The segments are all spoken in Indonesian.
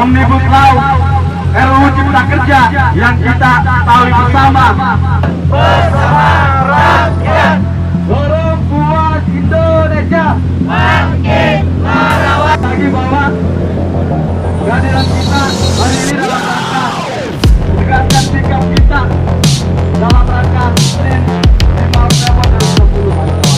Omnibus Law RUU Cipta Kerja yang kita tahu bersama rakyat dorong buat Indonesia makin merawat lagi bahwa kehadiran kita hari ini dalam rangka tegaskan sikap kita dalam rangka Senin 5 Oktober 2020.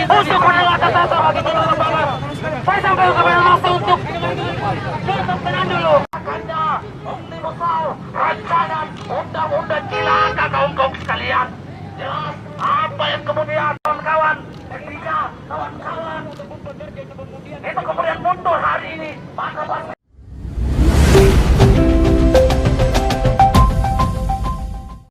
Untuk menelakkan satu bagi seluruh banget. Saya sampai kepada waktu untuk tenang dulu. Anda Omnibus Law, rancangan undang-undang cilaka kaum sekalian. Jelas apa yang kemudian kawan-kawan ketika kawan-kawan itu kemudian mundur hari ini. Maka